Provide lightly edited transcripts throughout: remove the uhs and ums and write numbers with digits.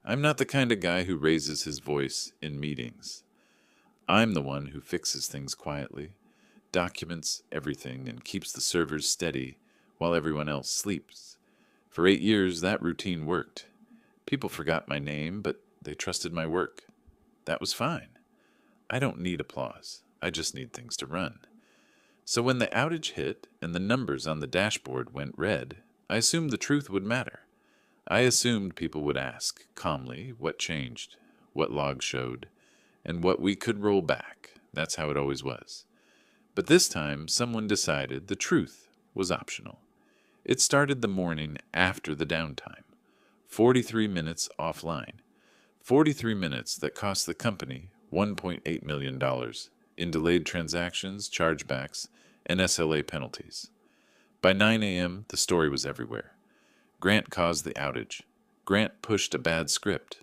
I'm not the kind of guy who raises his voice in meetings. I'm the one who fixes things quietly, documents everything, and keeps the servers steady while everyone else sleeps. For 8 years, that routine worked. People forgot my name, but they trusted my work. That was fine. I don't need applause. I just need things to run. So when the outage hit and the numbers on the dashboard went red, I assumed the truth would matter. I assumed people would ask, calmly, what changed, what logs showed, and what we could roll back. That's how it always was. But this time, someone decided the truth was optional. It started the morning after the downtime. 43 minutes offline. 43 minutes that cost the company $1.8 million in delayed transactions, chargebacks, and SLA penalties. By 9 a.m., the story was everywhere. Grant caused the outage. Grant pushed a bad script.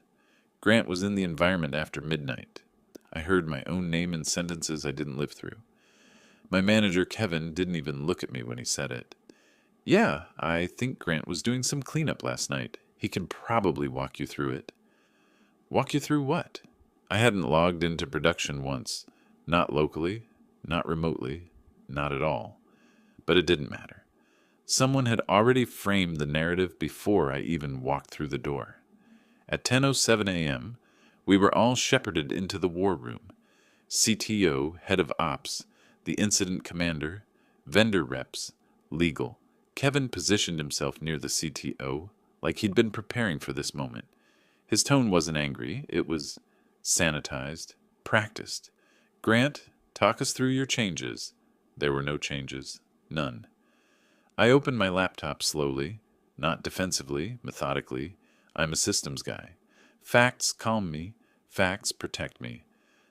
Grant was in the environment after midnight. I heard my own name in sentences I didn't live through. My manager, Kevin, didn't even look at me when he said it. Yeah, I think Grant was doing some cleanup last night. He can probably walk you through it. Walk you through what? I hadn't logged into production once. Not locally, not remotely, not at all. But it didn't matter. Someone had already framed the narrative before I even walked through the door. At 10:07 a.m., we were all shepherded into the war room. CTO, head of ops, the incident commander, vendor reps, legal. Kevin positioned himself near the CTO like he'd been preparing for this moment. His tone wasn't angry. It was sanitized, practiced. Grant, talk us through your changes. There were no changes. None. I opened my laptop slowly, not defensively, methodically. I'm a systems guy. Facts calm me. Facts protect me.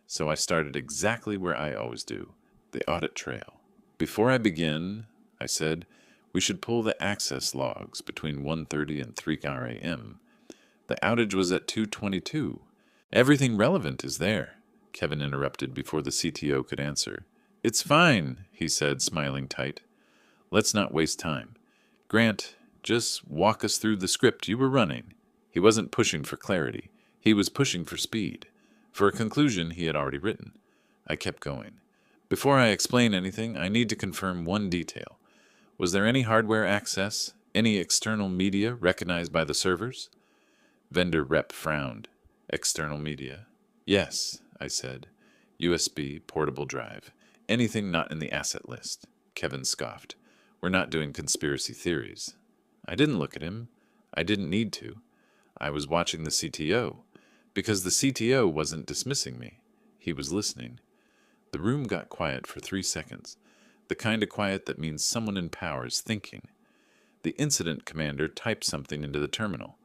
So I started exactly where I always do, the audit trail. Before I begin, I said, we should pull the access logs between 1:30 and 3 a.m. The outage was at 2:22. Everything relevant is there, Kevin interrupted before the CTO could answer. It's fine, he said, smiling tight. Let's not waste time. Grant, just walk us through the script you were running. He wasn't pushing for clarity. He was pushing for speed, for a conclusion he had already written. I kept going. Before I explain anything, I need to confirm one detail. Was there any hardware access, any external media recognized by the servers? Vendor rep frowned. External media. Yes, I said. USB, portable drive. Anything not in the asset list. Kevin scoffed. We're not doing conspiracy theories. I didn't look at him. I didn't need to. I was watching the CTO, because the CTO wasn't dismissing me. He was listening. The room got quiet for 3 seconds, the kind of quiet that means someone in power is thinking. The incident commander typed something into the terminal.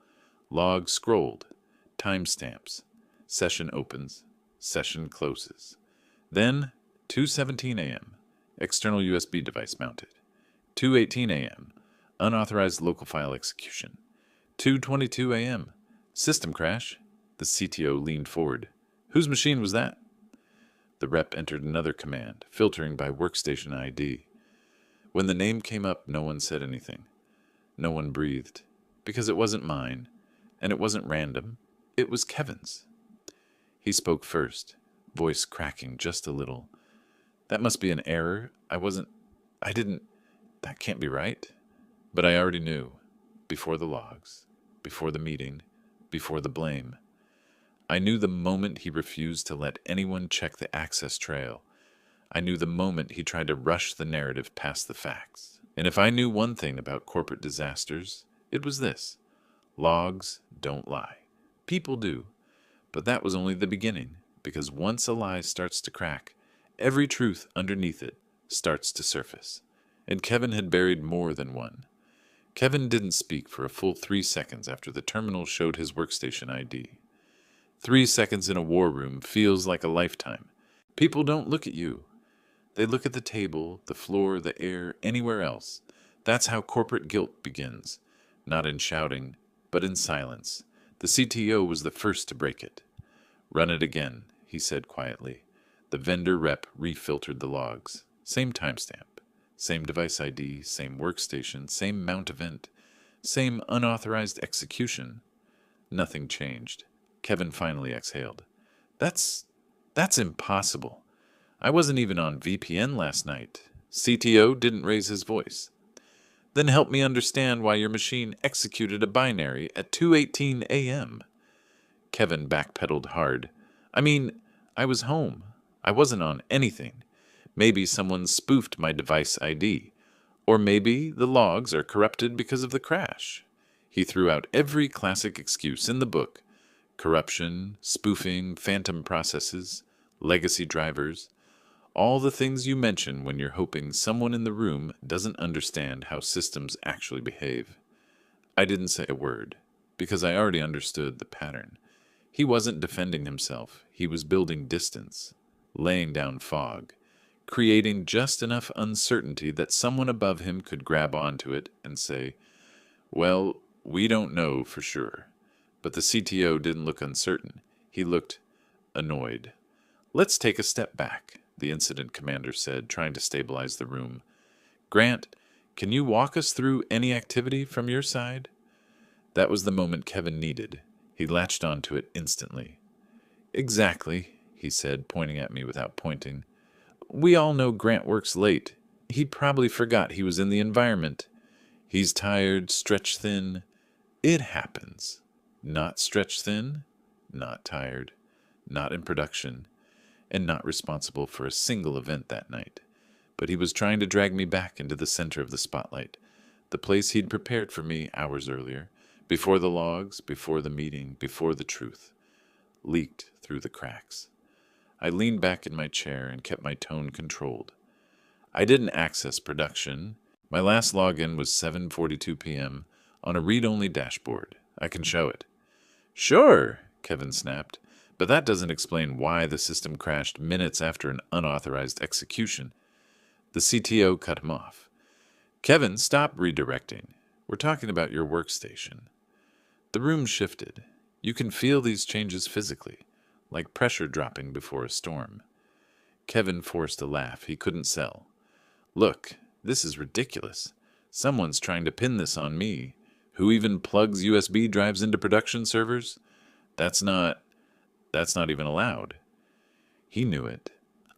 Log scrolled. Timestamps. Session opens. Session closes. Then, 2:17 a.m., external USB device mounted. 2:18 a.m., unauthorized local file execution. 2:22 a.m., system crash. The CTO leaned forward. Whose machine was that? The rep entered another command, filtering by workstation ID. When the name came up, no one said anything. No one breathed, because it wasn't mine, and it wasn't random. It was Kevin's. He spoke first, voice cracking just a little. That must be an error. That can't be right. But I already knew, before the logs, before the meeting, before the blame. I knew the moment he refused to let anyone check the access trail. I knew the moment he tried to rush the narrative past the facts. And if I knew one thing about corporate disasters, it was this. Logs don't lie. People do. But that was only the beginning, because once a lie starts to crack, every truth underneath it starts to surface. And Kevin had buried more than one. Kevin didn't speak for a full 3 seconds after the terminal showed his workstation ID. 3 seconds in a war room feels like a lifetime. People don't look at you. They look at the table, the floor, the air, anywhere else. That's how corporate guilt begins. Not in shouting, but in silence. The CTO was the first to break it. Run it again, he said quietly. The vendor rep refiltered the logs. Same timestamp. Same device ID, same workstation, same mount event, same unauthorized execution. Nothing changed. Kevin finally exhaled. That's impossible. I wasn't even on VPN last night. CTO didn't raise his voice. Then help me understand why your machine executed a binary at 2:18 a.m. Kevin backpedaled hard. I mean, I was home. I wasn't on anything. Maybe someone spoofed my device ID. Or maybe the logs are corrupted because of the crash. He threw out every classic excuse in the book. Corruption, spoofing, phantom processes, legacy drivers. All the things you mention when you're hoping someone in the room doesn't understand how systems actually behave. I didn't say a word, because I already understood the pattern. He wasn't defending himself. He was building distance, laying down fog, creating just enough uncertainty that someone above him could grab onto it and say, well, we don't know for sure. But the CTO didn't look uncertain. He looked annoyed. Let's take a step back, the incident commander said, trying to stabilize the room. Grant, can you walk us through any activity from your side? That was the moment Kevin needed. He latched onto it instantly. Exactly, he said, pointing at me without pointing. We all know Grant works late. He probably forgot he was in the environment. He's tired, stretched thin. It happens. Not stretched thin, not tired, not in production, and not responsible for a single event that night. But he was trying to drag me back into the center of the spotlight, the place he'd prepared for me hours earlier, before the logs, before the meeting, before the truth leaked through the cracks. I leaned back in my chair and kept my tone controlled. I didn't access production. My last login was 7:42 p.m. on a read-only dashboard. I can show it. Sure, Kevin snapped, but that doesn't explain why the system crashed minutes after an unauthorized execution. The CTO cut him off. Kevin, stop redirecting. We're talking about your workstation. The room shifted. You can feel these changes physically, like pressure dropping before a storm. Kevin forced a laugh he couldn't sell. Look, this is ridiculous. Someone's trying to pin this on me. Who even plugs USB drives into production servers? That's not even allowed. He knew it.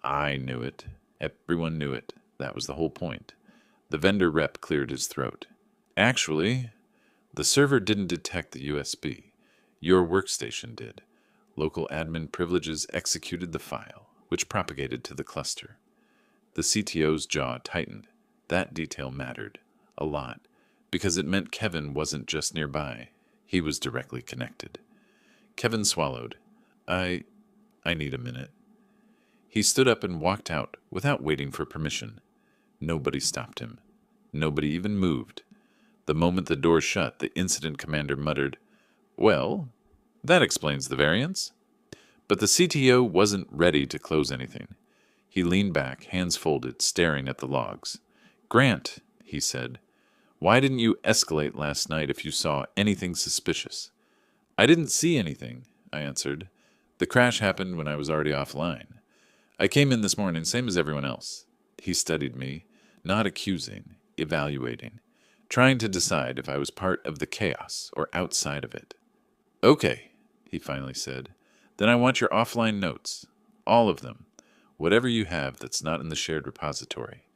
I knew it. Everyone knew it. That was the whole point. The vendor rep cleared his throat. Actually, the server didn't detect the USB. Your workstation did. Local admin privileges executed the file, which propagated to the cluster. The CTO's jaw tightened. That detail mattered. A lot. Because it meant Kevin wasn't just nearby. He was directly connected. Kevin swallowed. I need a minute. He stood up and walked out without waiting for permission. Nobody stopped him. Nobody even moved. The moment the door shut, the incident commander muttered, Well, that explains the variance. But the CTO wasn't ready to close anything. He leaned back, hands folded, staring at the logs. Grant, he said, why didn't you escalate last night if you saw anything suspicious? I didn't see anything, I answered. The crash happened when I was already offline. I came in this morning, same as everyone else. He studied me, not accusing, evaluating, trying to decide if I was part of the chaos or outside of it. Okay, he finally said. Then I want your offline notes. All of them. Whatever you have that's not in the shared repository.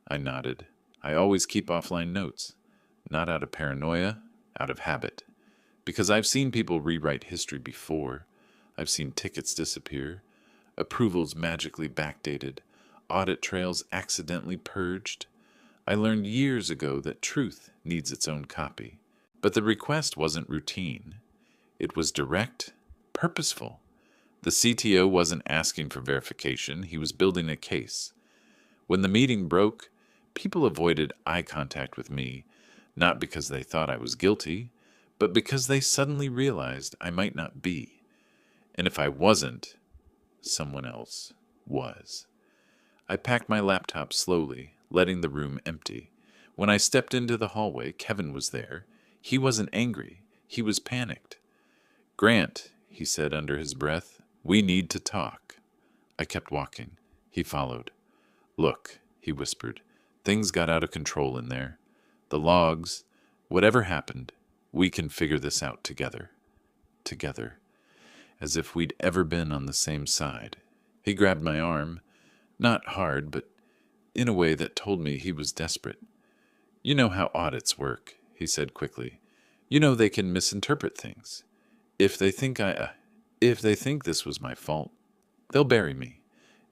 I nodded. I always keep offline notes. Not out of paranoia, out of habit. Because I've seen people rewrite history before. I've seen tickets disappear, approvals magically backdated, audit trails accidentally purged. I learned years ago that truth needs its own copy. But the request wasn't routine. It was direct, purposeful. The CTO wasn't asking for verification. He was building a case. When the meeting broke, people avoided eye contact with me, not because they thought I was guilty, but because they suddenly realized I might not be. And if I wasn't, someone else was. I packed my laptop slowly, letting the room empty. When I stepped into the hallway, Kevin was there. He wasn't angry. He was panicked. Grant, he said under his breath, we need to talk. I kept walking. He followed. Look, he whispered, things got out of control in there. The logs, whatever happened, we can figure this out together. together, as if we'd ever been on the same side. He grabbed my arm, not hard, but in a way that told me he was desperate. "You know how audits work," he said quickly. "You know they can misinterpret things. If they think this was my fault, they'll bury me.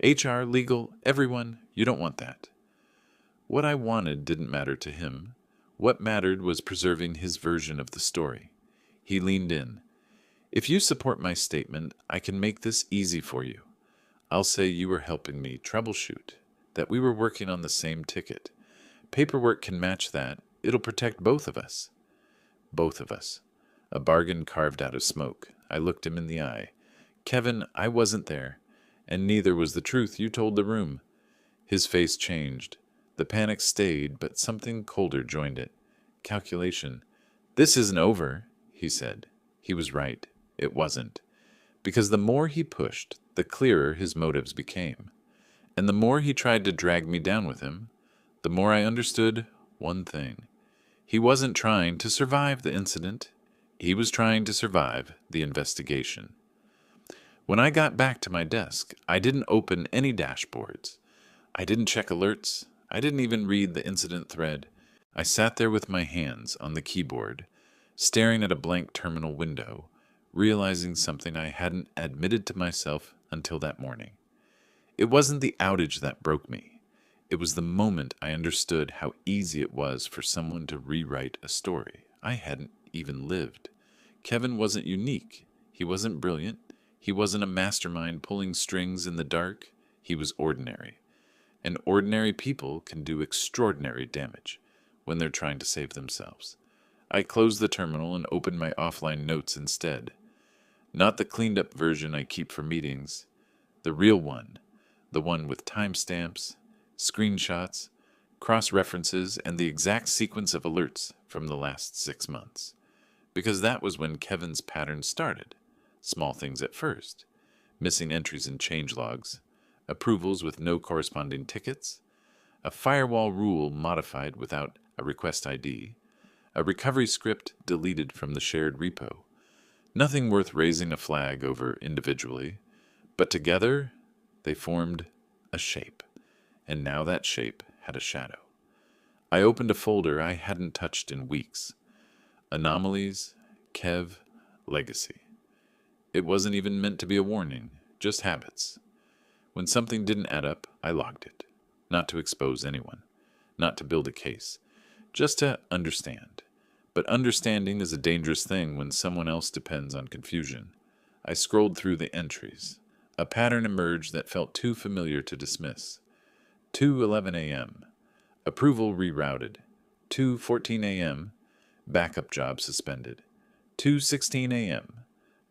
HR, legal, everyone, you don't want that." What I wanted didn't matter to him. What mattered was preserving his version of the story. He leaned in. "If you support my statement, I can make this easy for you. I'll say you were helping me troubleshoot, that we were working on the same ticket. Paperwork can match that. It'll protect both of us." Both of us. A bargain carved out of smoke. I looked him in the eye. "Kevin, I wasn't there, and neither was the truth you told the room." His face changed. The panic stayed, but something colder joined it. Calculation. "This isn't over," he said. He was right. It wasn't. Because the more he pushed, the clearer his motives became. And the more he tried to drag me down with him, the more I understood one thing. He wasn't trying to survive the incident. He was trying to survive the investigation. When I got back to my desk, I didn't open any dashboards. I didn't check alerts. I didn't even read the incident thread. I sat there with my hands on the keyboard, staring at a blank terminal window, realizing something I hadn't admitted to myself until that morning. It wasn't the outage that broke me. It was the moment I understood how easy it was for someone to rewrite a story I hadn't even lived. Kevin wasn't unique. He wasn't brilliant. He wasn't a mastermind pulling strings in the dark. He was ordinary. And ordinary people can do extraordinary damage when they're trying to save themselves. I closed the terminal and opened my offline notes instead. Not the cleaned up version I keep for meetings. The real one. The one with timestamps, screenshots, cross-references, and the exact sequence of alerts from the last 6 months. Because that was when Kevin's pattern started. Small things at first. Missing entries in changelogs, approvals with no corresponding tickets, a firewall rule modified without a request ID, a recovery script deleted from the shared repo. Nothing worth raising a flag over individually, but together they formed a shape, and now that shape had a shadow. I opened a folder I hadn't touched in weeks. Anomalies, Kev, Legacy. It wasn't even meant to be a warning, just habits. When something didn't add up, I logged it. Not to expose anyone, not to build a case, just to understand. But understanding is a dangerous thing when someone else depends on confusion. I scrolled through the entries. A pattern emerged that felt too familiar to dismiss. 2:11 a.m. Approval rerouted. 2:14 a.m. Backup job suspended. 2:16 a.m.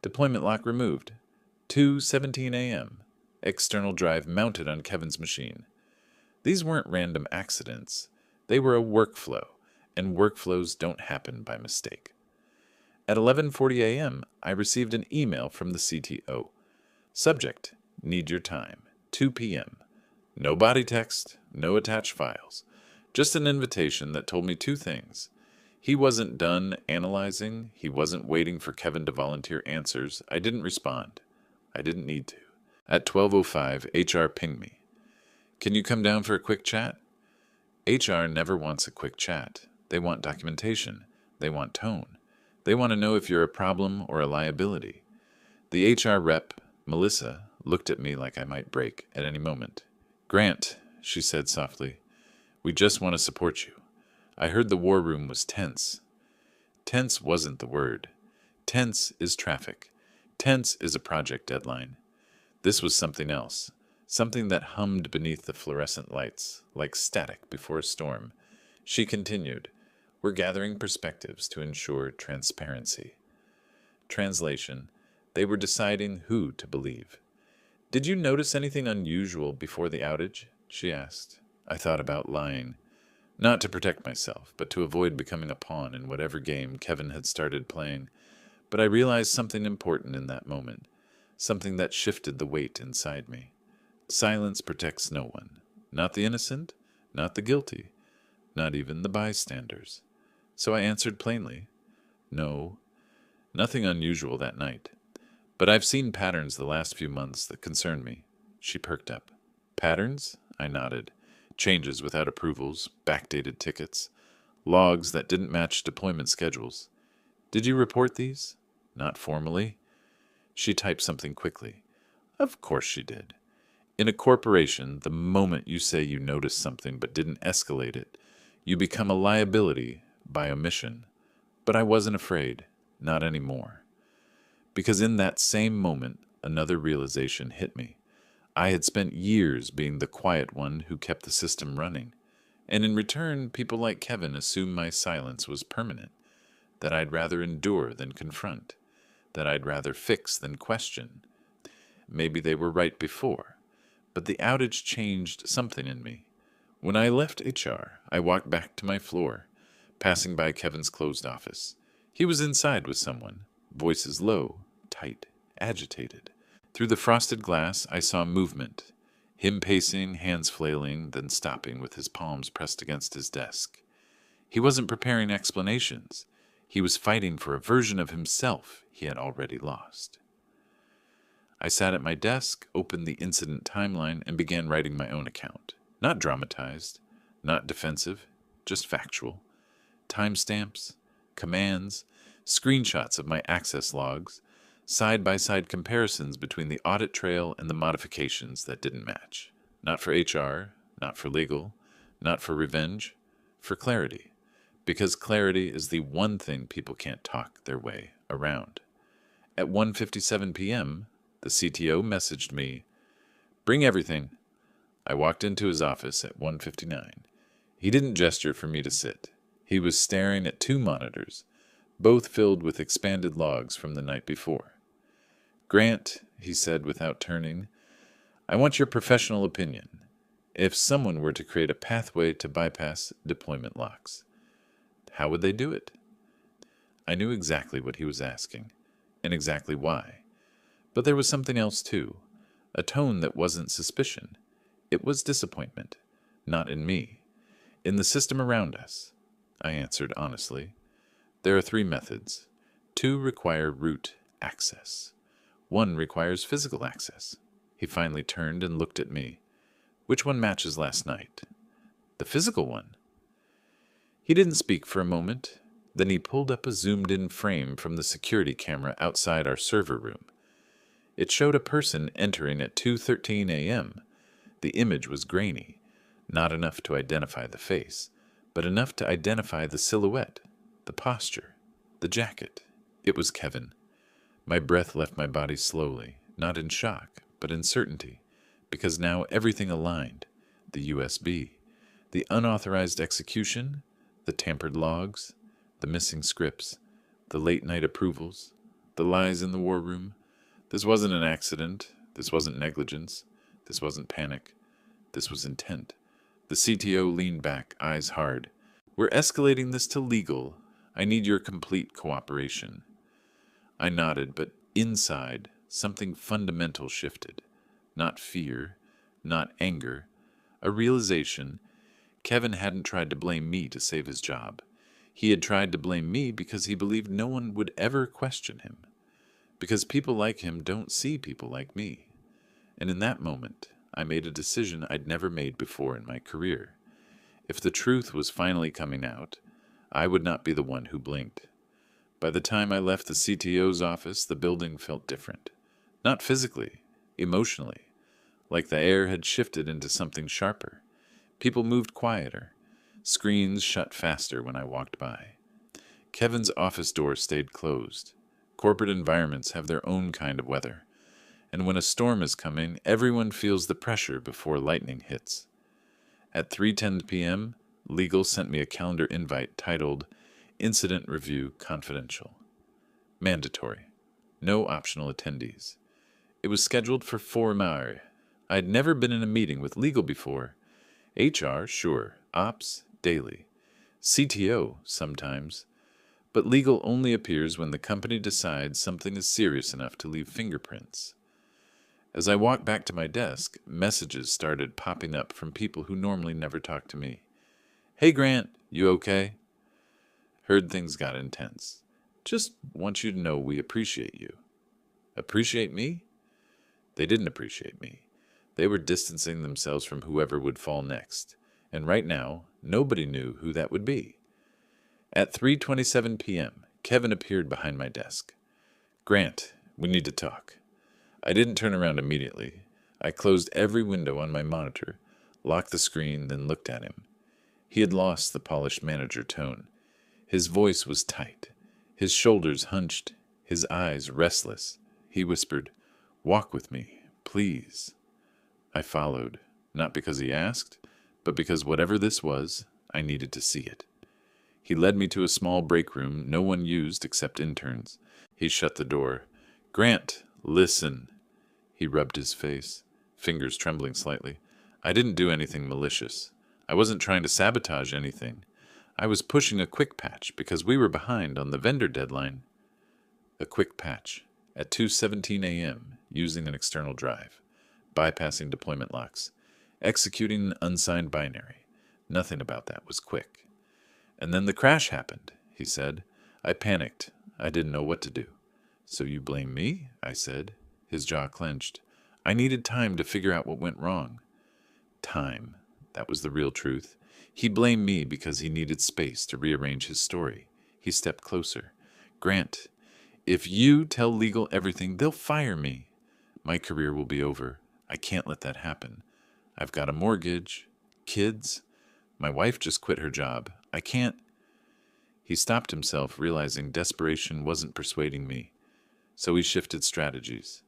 Deployment lock removed. 2:17 a.m. External drive mounted on Kevin's machine. These weren't random accidents. They were a workflow, and workflows don't happen by mistake. At 11:40 a.m., I received an email from the CTO. Subject, need your time. 2 p.m. No body text, no attached files. Just an invitation that told me two things. He wasn't done analyzing. He wasn't waiting for Kevin to volunteer answers. I didn't respond. I didn't need to. At 12:05, HR pinged me. "Can you come down for a quick chat?" HR never wants a quick chat. They want documentation. They want tone. They want to know if you're a problem or a liability. The HR rep, Melissa, looked at me like I might break at any moment. "Grant," she said softly, "we just want to support you." I heard the war room was tense. Tense wasn't the word. Tense is traffic. Tense is a project deadline. This was something else, something that hummed beneath the fluorescent lights, like static before a storm. She continued, "We're gathering perspectives to ensure transparency." Translation, they were deciding who to believe. "Did you notice anything unusual before the outage?" she asked. I thought about lying. Not to protect myself, but to avoid becoming a pawn in whatever game Kevin had started playing. But I realized something important in that moment. Something that shifted the weight inside me. Silence protects no one. Not the innocent, not the guilty, not even the bystanders. So I answered plainly, "No, Nothing unusual that night. But I've seen patterns the last few months that concern me. She perked up. Patterns? I nodded. Changes without approvals, backdated tickets, logs that didn't match deployment schedules. Did you report these? Not formally. She typed something quickly. Of course she did. In a corporation, the moment you say you noticed something but didn't escalate it, you become a liability by omission. But I wasn't afraid. Not anymore. Because in that same moment, another realization hit me. I had spent years being the quiet one who kept the system running. And in return, people like Kevin assumed my silence was permanent, that I'd rather endure than confront, that I'd rather fix than question. Maybe they were right before, but the outage changed something in me. When I left HR, I walked back to my floor, passing by Kevin's closed office. He was inside with someone, voices low, tight, agitated. Through the frosted glass, I saw movement. Him pacing, hands flailing, then stopping with his palms pressed against his desk. He wasn't preparing explanations. He was fighting for a version of himself he had already lost. I sat at my desk, opened the incident timeline, and began writing my own account. Not dramatized, not defensive, just factual. Timestamps, commands, screenshots of my access logs, side-by-side comparisons between the audit trail and the modifications that didn't match. Not for HR, not for legal, not for revenge, for clarity. Because clarity is the one thing people can't talk their way around. At 1:57 p.m., the CTO messaged me, "Bring everything." I walked into his office at 1:59. He didn't gesture for me to sit. He was staring at two monitors, both filled with expanded logs from the night before. "Grant," he said without turning, "I want your professional opinion. If someone were to create a pathway to bypass deployment locks, how would they do it?" I knew exactly what he was asking, and exactly why. But there was something else too, a tone that wasn't suspicion. It was disappointment, not in me, in the system around us. I answered honestly. There are 3 methods. 2 require root access. 1 requires physical access. He finally turned and looked at me. Which one matches last night? The physical one. He didn't speak for a moment. Then he pulled up a zoomed-in frame from the security camera outside our server room. It showed a person entering at 2:13 a.m. The image was grainy, not enough to identify the face, but enough to identify the silhouette, the posture, the jacket. It was Kevin. My breath left my body slowly, not in shock, but in certainty, because now everything aligned. The USB, the unauthorized execution, the tampered logs, the missing scripts, the late-night approvals, the lies in the war room. This wasn't an accident. This wasn't negligence. This wasn't panic. This was intent. The CTO leaned back, eyes hard. "We're escalating this to legal. I need your complete cooperation." I nodded, but inside, something fundamental shifted. Not fear, not anger. A realization. Kevin hadn't tried to blame me to save his job. He had tried to blame me because he believed no one would ever question him. Because people like him don't see people like me. And in that moment, I made a decision I'd never made before in my career. If the truth was finally coming out, I would not be the one who blinked. By the time I left the CTO's office, the building felt different. Not physically, emotionally. Like the air had shifted into something sharper. People moved quieter. Screens shut faster when I walked by. Kevin's office door stayed closed. Corporate environments have their own kind of weather. And when a storm is coming, everyone feels the pressure before lightning hits. At 3:10 p.m., Legal sent me a calendar invite titled Incident Review Confidential. Mandatory. No optional attendees. It was scheduled for 4 hours. I had never been in a meeting with legal before. HR, sure. Ops, daily. CTO, sometimes. But legal only appears when the company decides something is serious enough to leave fingerprints. As I walked back to my desk, messages started popping up from people who normally never talk to me. "Hey Grant, you okay?" Heard things got intense. Just want you to know we appreciate you. Appreciate me? They didn't appreciate me. They were distancing themselves from whoever would fall next. And right now, nobody knew who that would be. At 3:27 p.m., Kevin appeared behind my desk. Grant, we need to talk. I didn't turn around immediately. I closed every window on my monitor, locked the screen, then looked at him. He had lost the polished manager tone. His voice was tight, his shoulders hunched, his eyes restless. He whispered, "Walk with me, please." I followed, not because he asked, but because whatever this was, I needed to see it. He led me to a small break room no one used except interns. He shut the door. "Grant, listen." He rubbed his face, fingers trembling slightly. "I didn't do anything malicious. I wasn't trying to sabotage anything. I was pushing a quick patch because we were behind on the vendor deadline." A quick patch at 2:17 a.m. using an external drive, bypassing deployment locks, executing an unsigned binary. Nothing about that was quick. "And then the crash happened," he said. "I panicked. I didn't know what to do." "So you blame me?" I said. His jaw clenched. "I needed time to figure out what went wrong." Time. That was the real truth. He blamed me because he needed space to rearrange his story. He stepped closer. "Grant, if you tell legal everything, they'll fire me. My career will be over. I can't let that happen. I've got a mortgage, kids. My wife just quit her job. I can't." He stopped himself, realizing desperation wasn't persuading me. So he shifted strategies.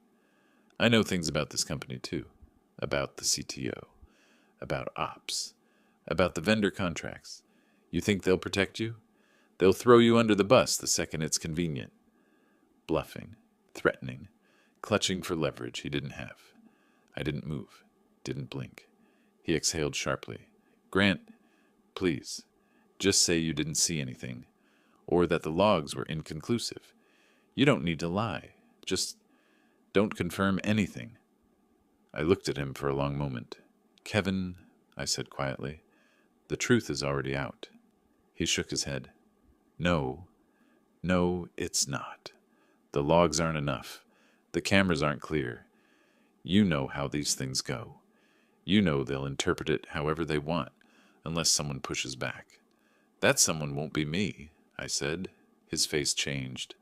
"I know things about this company, too. About the CTO. About ops. About the vendor contracts. You think they'll protect you? They'll throw you under the bus the second it's convenient." Bluffing, threatening, clutching for leverage he didn't have. I didn't move, didn't blink. He exhaled sharply. "Grant, please, just say you didn't see anything, or that the logs were inconclusive. You don't need to lie. Just don't confirm anything." I looked at him for a long moment. "Kevin," I said quietly, "the truth is already out." He shook his head. No, it's not. The logs aren't enough. The cameras aren't clear. You know how these things go. You know they'll interpret it however they want, unless someone pushes back." "That someone won't be me," I said. His face changed.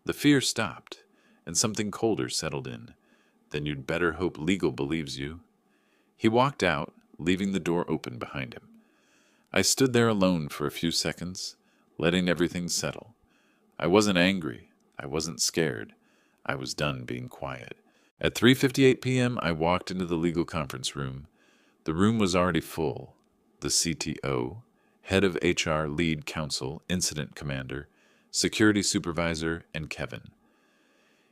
The fear stopped, and something colder settled in. "Then you'd better hope legal believes you." He walked out, leaving the door open behind him. I stood there alone for a few seconds, letting everything settle. I wasn't angry. I wasn't scared. I was done being quiet. At 3:58 p.m., I walked into the legal conference room. The room was already full. The CTO, head of HR, lead counsel, incident commander, security supervisor, and Kevin.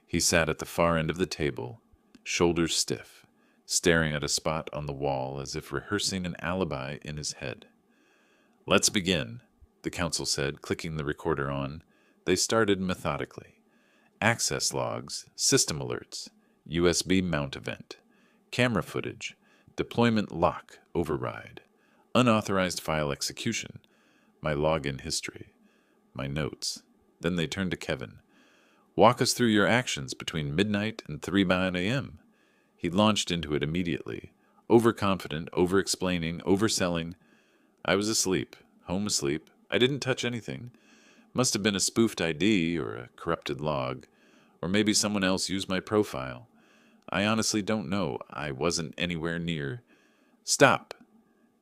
He sat at the far end of the table, shoulders stiff, staring at a spot on the wall as if rehearsing an alibi in his head. "Let's begin," the counsel said, clicking the recorder on. They started methodically. Access logs, system alerts, USB mount event, camera footage, deployment lock override, unauthorized file execution, my login history, my notes. Then they turned to Kevin. "Walk us through your actions between midnight and 3 a.m. He launched into it immediately, overconfident, over-explaining, overselling. I was asleep, home asleep. I didn't touch anything. Must have been a spoofed ID or a corrupted log, or maybe someone else used my profile. I honestly don't know. I wasn't anywhere near." "Stop!"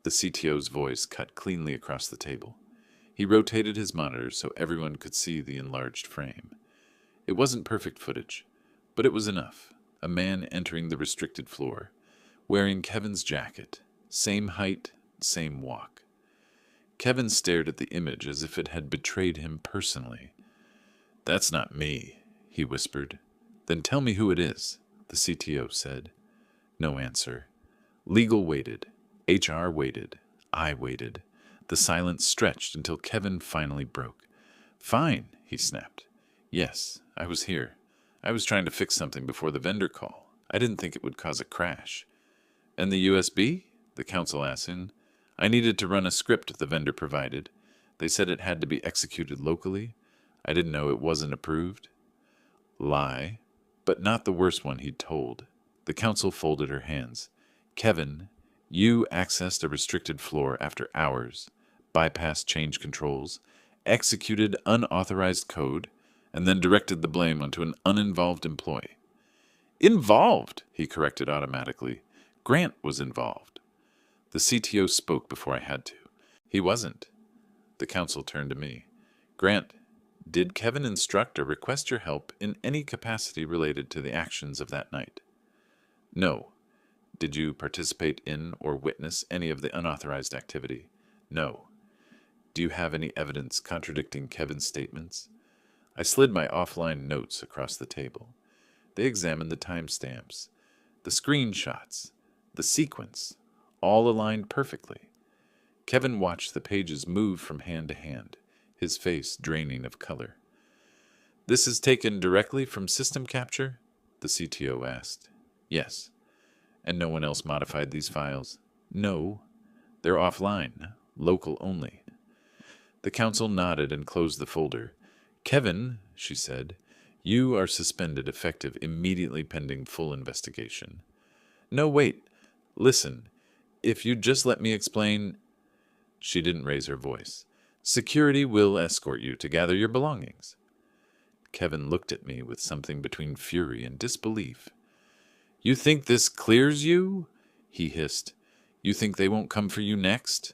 The CTO's voice cut cleanly across the table. He rotated his monitor so everyone could see the enlarged frame. It wasn't perfect footage, but it was enough. A man entering the restricted floor, wearing Kevin's jacket, same height, same walk. Kevin stared at the image as if it had betrayed him personally. "That's not me," he whispered. "Then tell me who it is," the CTO said. No answer. Legal waited. HR waited. I waited. The silence stretched until Kevin finally broke. "Fine," he snapped. "Yes, I was here. I was trying to fix something before the vendor call. I didn't think it would cause a crash." "And the USB?" the counsel asked him. "I needed to run a script the vendor provided. They said it had to be executed locally. I didn't know it wasn't approved. Lie, but not the worst one he'd told. The counsel folded her hands. Kevin, you accessed a restricted floor after hours, bypassed change controls, executed unauthorized code, and then directed the blame onto an uninvolved employee. Involved, he corrected automatically. Grant was involved. The CTO spoke before I had to. He wasn't. The counsel turned to me. Grant, did Kevin instruct or request your help in any capacity related to the actions of that night? No. Did you participate in or witness any of the unauthorized activity? No. Do you have any evidence contradicting Kevin's statements? I slid my offline notes across the table. They examined the timestamps, the screenshots, the sequence, all aligned perfectly. Kevin watched the pages move from hand to hand, his face draining of color. This is taken directly from system capture? The CTO asked. Yes. And no one else modified these files? No. They're offline, local only. The counsel nodded and closed the folder. Kevin, she said, you are suspended effective immediately pending full investigation. No, wait. Listen, if you'd just let me explain. She didn't raise her voice. Security will escort you to gather your belongings. Kevin looked at me with something between fury and disbelief. You think this clears you? He hissed. You think they won't come for you next?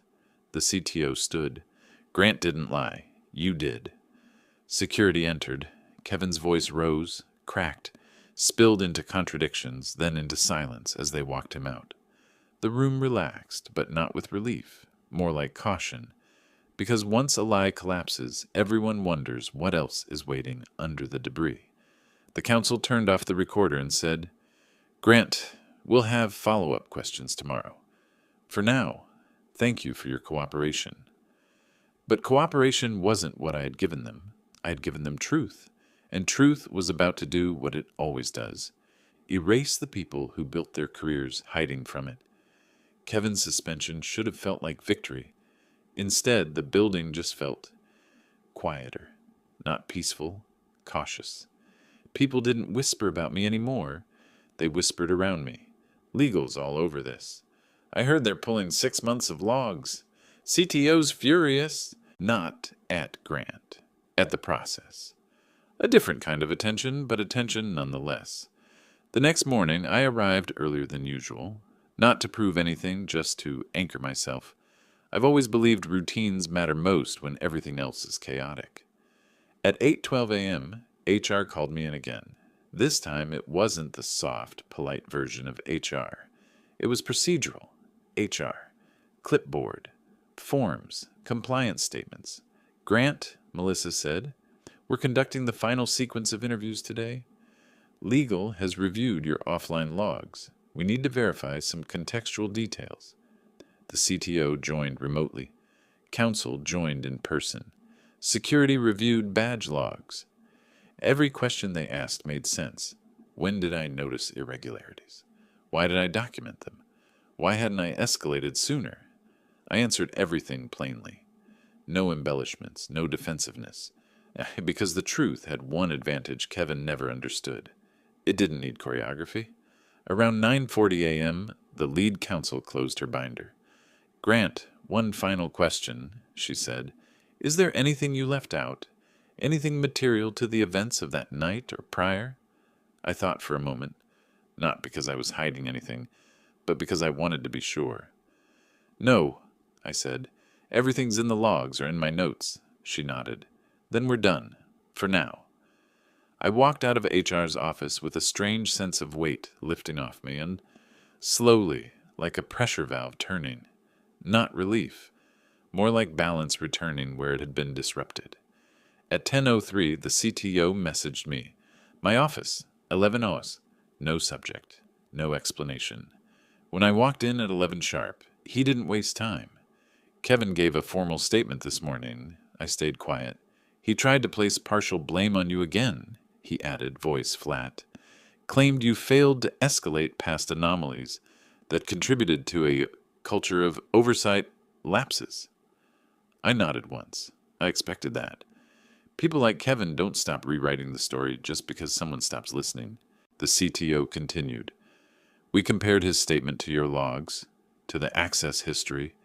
The CTO stood. Grant didn't lie. You did. Security entered. Kevin's voice rose, cracked, spilled into contradictions, then into silence as they walked him out. The room relaxed, but not with relief, more like caution, because once a lie collapses, everyone wonders what else is waiting under the debris. The counsel turned off the recorder and said, Grant, we'll have follow-up questions tomorrow. For now, thank you for your cooperation. But cooperation wasn't what I had given them. I had given them truth, and truth was about to do what it always does, erase the people who built their careers hiding from it. Kevin's suspension should have felt like victory. Instead, the building just felt quieter, not peaceful, cautious. People didn't whisper about me anymore. They whispered around me. Legal's all over this. I heard they're pulling 6 months of logs. CTO's furious. Not at Grant. At the process. A different kind of attention, but attention nonetheless. The next morning, I arrived earlier than usual. Not to prove anything, just to anchor myself. I've always believed routines matter most when everything else is chaotic. At 8:12 a.m., HR called me in again. This time, it wasn't the soft, polite version of HR. It was procedural. HR. Clipboard. Forms. Compliance statements. Grant, Melissa said, we're conducting the final sequence of interviews today. Legal has reviewed your offline logs. We need to verify some contextual details. The CTO joined remotely. Counsel joined in person. Security reviewed badge logs. Every question they asked made sense. When did I notice irregularities? Why did I document them? Why hadn't I escalated sooner? I answered everything plainly. No embellishments, no defensiveness. Because the truth had one advantage Kevin never understood. It didn't need choreography. Around 9:40 a.m., the lead counsel closed her binder. Grant, one final question, she said. Is there anything you left out? Anything material to the events of that night or prior? I thought for a moment, not because I was hiding anything, but because I wanted to be sure. No, I said. Everything's in the logs or in my notes. She nodded. Then we're done. For now. I walked out of HR's office with a strange sense of weight lifting off me and, slowly, like a pressure valve turning. Not relief. More like balance returning where it had been disrupted. At 10:03, the CTO messaged me. My office, 11 hours. No subject. No explanation. When I walked in at 11 sharp, he didn't waste time. Kevin gave a formal statement this morning. I stayed quiet. He tried to place partial blame on you again, he added, voice flat. Claimed you failed to escalate past anomalies that contributed to a culture of oversight lapses. I nodded once. I expected that. People like Kevin don't stop rewriting the story just because someone stops listening. The CTO continued. We compared his statement to your logs, to the access history,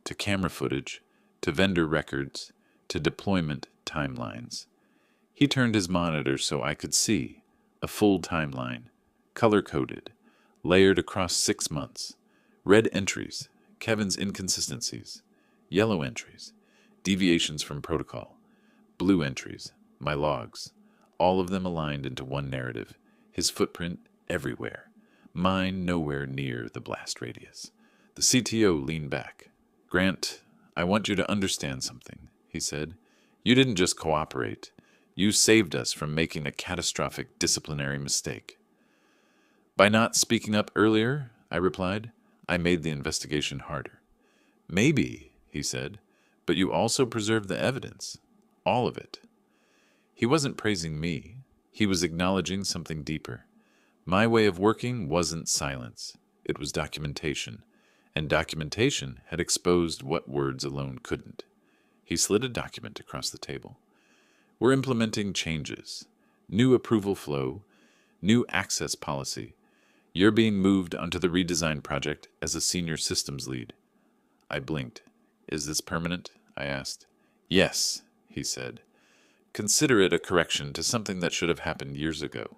to camera footage, to vendor records, to deployment timelines. He turned his monitor so I could see a full timeline, color-coded, layered across 6 months. Red entries, Kevin's inconsistencies. Yellow entries, deviations from protocol. Blue entries, my logs. All of them aligned into one narrative. His footprint everywhere. Mine nowhere near the blast radius. The CTO leaned back. Grant, I want you to understand something, he said. You didn't just cooperate. You saved us from making a catastrophic disciplinary mistake. By not speaking up earlier, I replied, I made the investigation harder. Maybe, he said, but you also preserved the evidence. All of it. He wasn't praising me. He was acknowledging something deeper. My way of working wasn't silence. It was documentation. And documentation had exposed what words alone couldn't. He slid a document across the table. We're implementing changes. New approval flow. New access policy. You're being moved onto the redesign project as a senior systems lead. I blinked. Is this permanent? I asked. Yes, he said. Consider it a correction to something that should have happened years ago.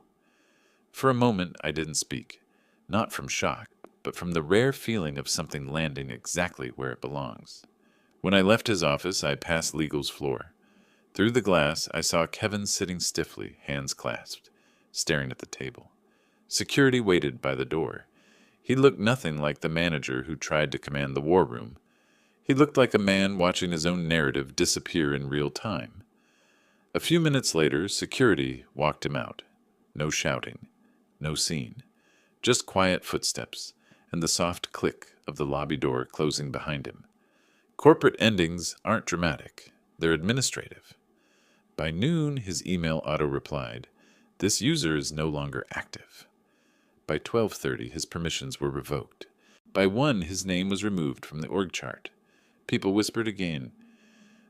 For a moment, I didn't speak. Not from shock, but from the rare feeling of something landing exactly where it belongs. When I left his office, I passed legal's floor. Through the glass, I saw Kevin sitting stiffly, hands clasped, staring at the table. Security waited by the door. He looked nothing like the manager who tried to command the war room. He looked like a man watching his own narrative disappear in real time. A few minutes later, security walked him out. No shouting, no scene, just quiet footsteps and the soft click of the lobby door closing behind him. Corporate endings aren't dramatic, they're administrative. By noon, his email auto-replied, "This user is no longer active." By 12:30, his permissions were revoked. By 1, his name was removed from the org chart. People whispered again.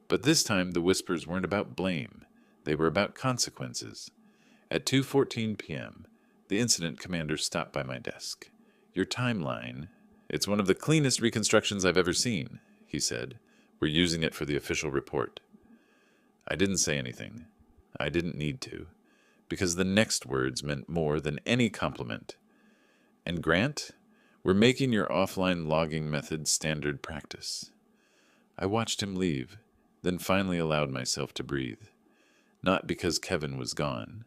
But this time, the whispers weren't about blame. They were about consequences. At 2:14 p.m., the incident commander stopped by my desk. Your timeline, it's one of the cleanest reconstructions I've ever seen, he said. We're using it for the official report. I didn't say anything. I didn't need to, because the next words meant more than any compliment. And Grant, we're making your offline logging method standard practice. I watched him leave, then finally allowed myself to breathe. Not because Kevin was gone,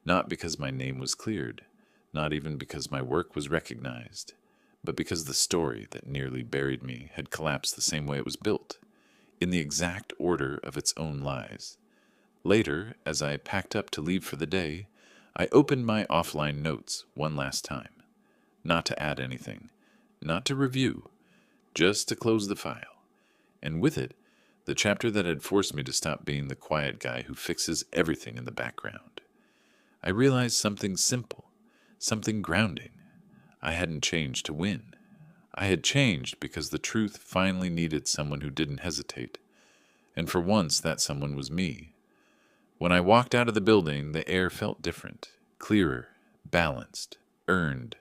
not because my name was cleared, not even because my work was recognized, but because the story that nearly buried me had collapsed the same way it was built, in the exact order of its own lies. Later, as I packed up to leave for the day, I opened my offline notes one last time. Not to add anything, not to review, just to close the file. And with it, the chapter that had forced me to stop being the quiet guy who fixes everything in the background. I realized something simple, something grounding. I hadn't changed to win. I had changed because the truth finally needed someone who didn't hesitate. And for once, that someone was me. When I walked out of the building, the air felt different, clearer, balanced, earned.